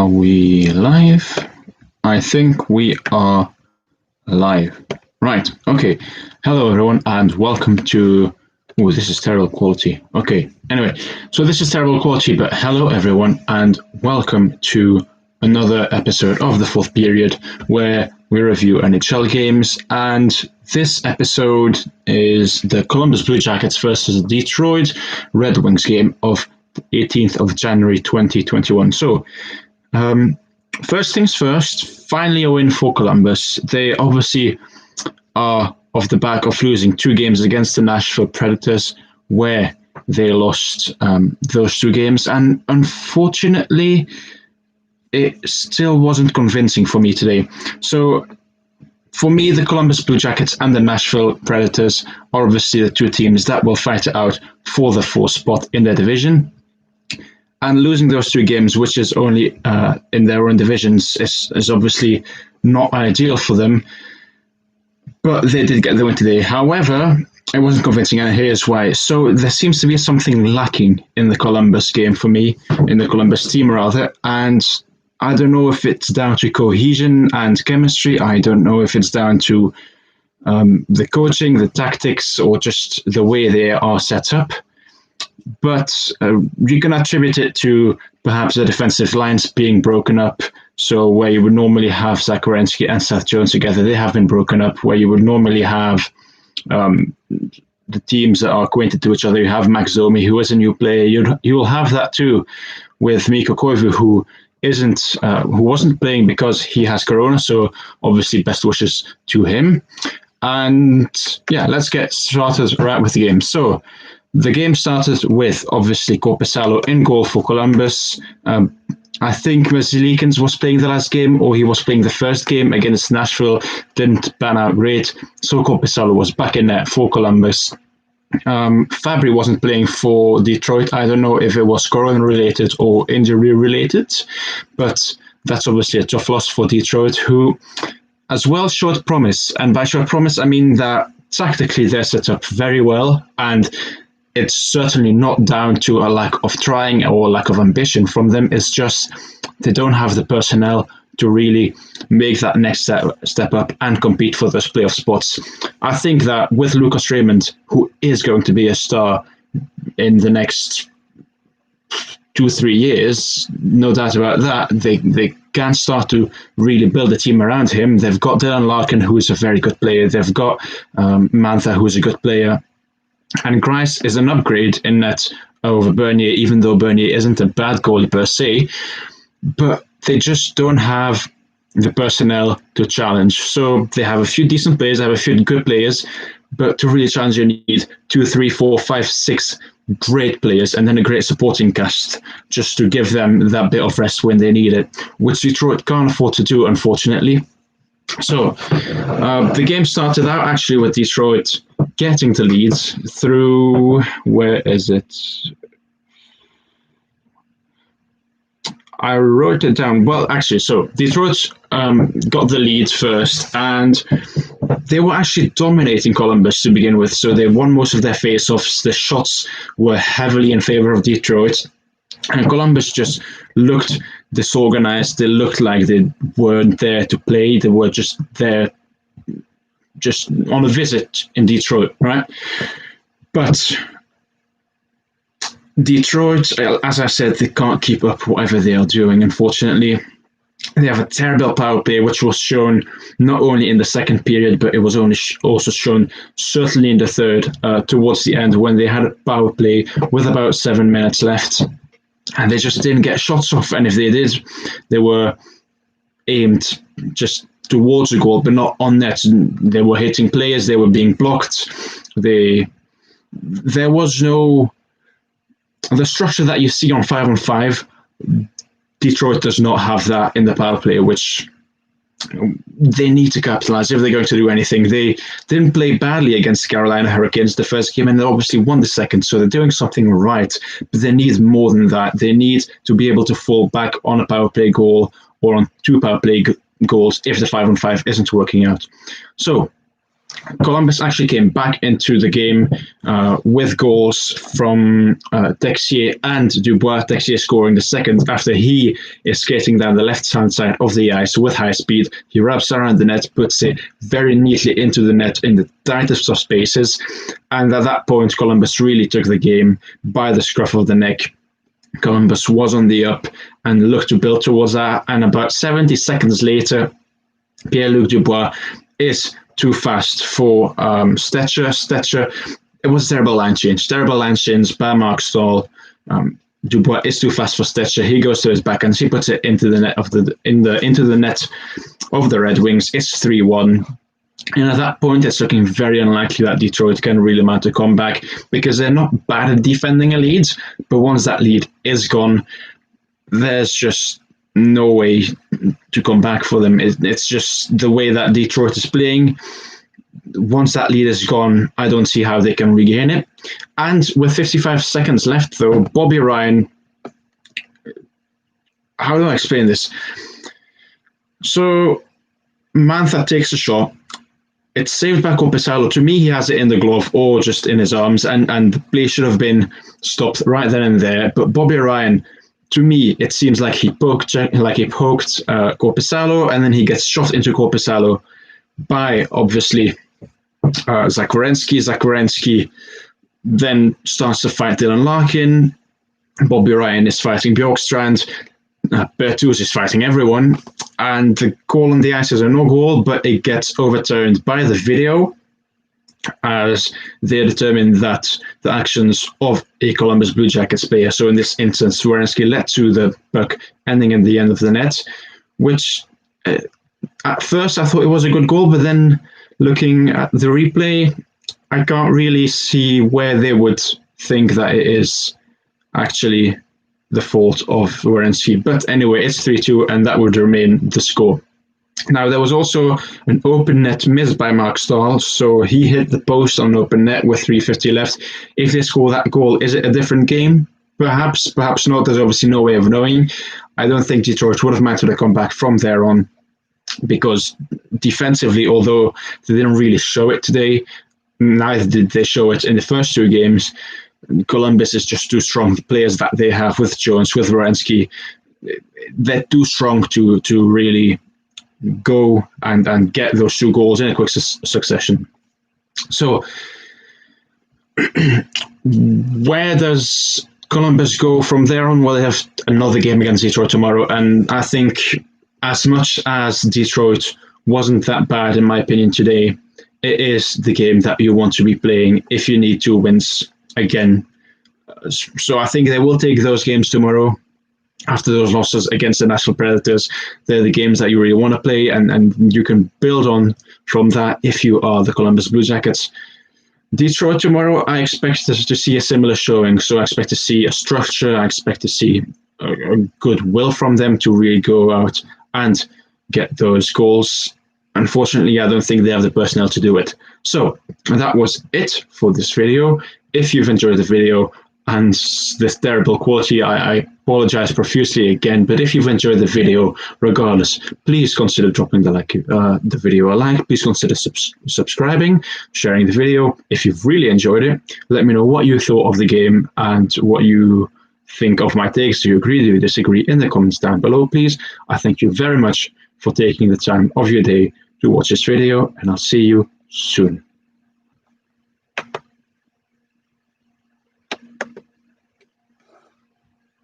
Are we live? I think we are live. Right, okay. Hello everyone and welcome to... Oh, this is terrible quality. Okay, anyway, so this is terrible quality, but hello everyone and welcome to another episode of the fourth period where we review NHL games, and this episode is the Columbus Blue Jackets versus the Detroit Red Wings game of the 18th of January 2021. So, first things first, finally a win for Columbus. They obviously are off the back of losing two games against the Nashville Predators, where they lost those two games. And unfortunately, it still wasn't convincing for me today. So for me, the Columbus Blue Jackets and the Nashville Predators are obviously the two teams that will fight it out for the fourth spot in their division. And losing those two games, which is only in their own divisions, is obviously not ideal for them. But they did get the win today. However, it wasn't convincing, and here's why. So there seems to be something lacking in the Columbus game for me, in the Columbus team rather, and I don't know if it's down to cohesion and chemistry. I don't know if it's down to the coaching, the tactics, or just the way they are set up. But you can attribute it to perhaps the defensive lines being broken up. So where you would normally have Zach Werenski and Seth Jones together, they have been broken up. Where you would normally have the teams that are acquainted to each other, you have Max Domi, who is a new player. You will have that too with Mikko Koivu, who wasn't playing because he has corona. So obviously, best wishes to him. And yeah, let's get started right with the game. So the game started with, obviously, Korpisalo in goal for Columbus. I think Merzlikins was playing the last game, or he was playing the first game against Nashville. Didn't pan out great. So Korpisalo was back in net for Columbus. Fabry wasn't playing for Detroit. I don't know if it was corona-related or injury-related, but that's obviously a tough loss for Detroit, who as well showed promise. And by showed promise, I mean that tactically they're set up very well, and it's certainly not down to a lack of trying or lack of ambition from them. It's just they don't have the personnel to really make that next step up and compete for those playoff spots. I think that with Lucas Raymond, who is going to be a star in the next 2-3 years, no doubt about that, they can start to really build a team around him. They've got Dylan Larkin, who is a very good player. They've got Mantha, who is a good player. And Grice is an upgrade in net over Bernier, even though Bernier isn't a bad goalie per se. But they just don't have the personnel to challenge. So they have a few decent players, they have a few good players, but to really challenge you need 2, 3, 4, 5, 6 great players and then a great supporting cast just to give them that bit of rest when they need it, which Detroit can't afford to do, unfortunately. So the game started out actually with Detroit getting the lead through, where is it? I wrote it down. Well, actually, so Detroit got the lead first, and they were actually dominating Columbus to begin with. So they won most of their face-offs. The shots were heavily in favor of Detroit. And Columbus just looked disorganized. They looked like they weren't there to play. They were just there, just on a visit in Detroit, right? But Detroit, as I said, they can't keep up whatever they are doing, unfortunately. They have a terrible power play, which was shown not only in the second period, but it was also shown certainly in the third, towards the end, when they had a power play with about 7 minutes left. And they just didn't get shots off. And if they did, they were aimed just towards the goal, but not on net. They were hitting players. They were being blocked. There was no... The structure that you see on 5-on-5, Detroit does not have that in the power play, which they need to capitalize if they're going to do anything. They didn't play badly against Carolina Hurricanes the first game, and they obviously won the second, so they're doing something right. But they need more than that. They need to be able to fall back on a power play goal or on 2 power play goals if the 5-on-5 isn't working out. So Columbus actually came back into the game with goals from Texier and Dubois. Texier scoring the second after he is skating down the left-hand side of the ice with high speed. He wraps around the net, puts it very neatly into the net in the tightest of spaces. And at that point, Columbus really took the game by the scruff of the neck. Columbus was on the up and looked to build towards that. And about 70 seconds later, Pierre-Luc Dubois is too fast for Stetcher. Stetcher, it was a terrible line change. Terrible line change by Mark Stahl. Dubois is too fast for Stetcher. He goes to his backhand. He puts it into the net of into the net of the Red Wings. It's 3-1. And at that point, it's looking very unlikely that Detroit can really mount a comeback because they're not bad at defending a lead. But once that lead is gone, there's just no way to come back for them. It's just the way that Detroit is playing. Once that lead is gone, I don't see how they can regain it. And with 55 seconds left, though, Bobby Ryan... How do I explain this? So, Mantha takes a shot. It's saved by Korpisalo. To me, he has it in the glove or just in his arms, and the play should have been stopped right then and there. But Bobby Ryan, to me, it seems like he poked Korpisalo, and then he gets shot into Korpisalo by, obviously, Zakorenski. Zakorenski then starts to fight Dylan Larkin. Bobby Ryan is fighting Bjorkstrand. Bertuz is fighting everyone, and the call on the ice is a no goal, but it gets overturned by the video as they determine that the actions of a Columbus Blue Jackets player, so in this instance, Werenski, led to the puck ending in the end of the net, which at first I thought it was a good goal, but then looking at the replay, I can't really see where they would think that it is actually the fault of Werenski. But anyway, it's 3-2, and that would remain the score. Now, there was also an open net miss by Mark Stahl, so he hit the post on open net with 3:50 left. If they score that goal, is it a different game? Perhaps, perhaps not. There's obviously no way of knowing. I don't think Detroit would have mounted a comeback from there on, because defensively, although they didn't really show it today, neither did they show it in the first two games. Columbus is just too strong. The players that they have with Jones, with Werenski, they're too strong to really go and get those two goals in a quick succession. So, where does Columbus go from there on? Well, they have another game against Detroit tomorrow, and I think as much as Detroit wasn't that bad, in my opinion, today, it is the game that you want to be playing if you need 2 wins again. So I think they will take those games tomorrow after those losses against the Nashville Predators. They're the games that you really want to play, and you can build on from that if you are the Columbus Blue Jackets. Detroit tomorrow, I expect to see a similar showing. So I expect to see a structure. I expect to see a good will from them to really go out and get those goals. Unfortunately, I don't think they have the personnel to do it. So that was it for this video. If you've enjoyed the video and this terrible quality, I apologize profusely again. But if you've enjoyed the video, regardless, please consider dropping the video a like. Please consider subscribing, sharing the video. If you've really enjoyed it, let me know what you thought of the game and what you think of my takes. Do you agree? Do you disagree? In the comments down below, please. I thank you very much for taking the time of your day to watch this video, and I'll see you soon.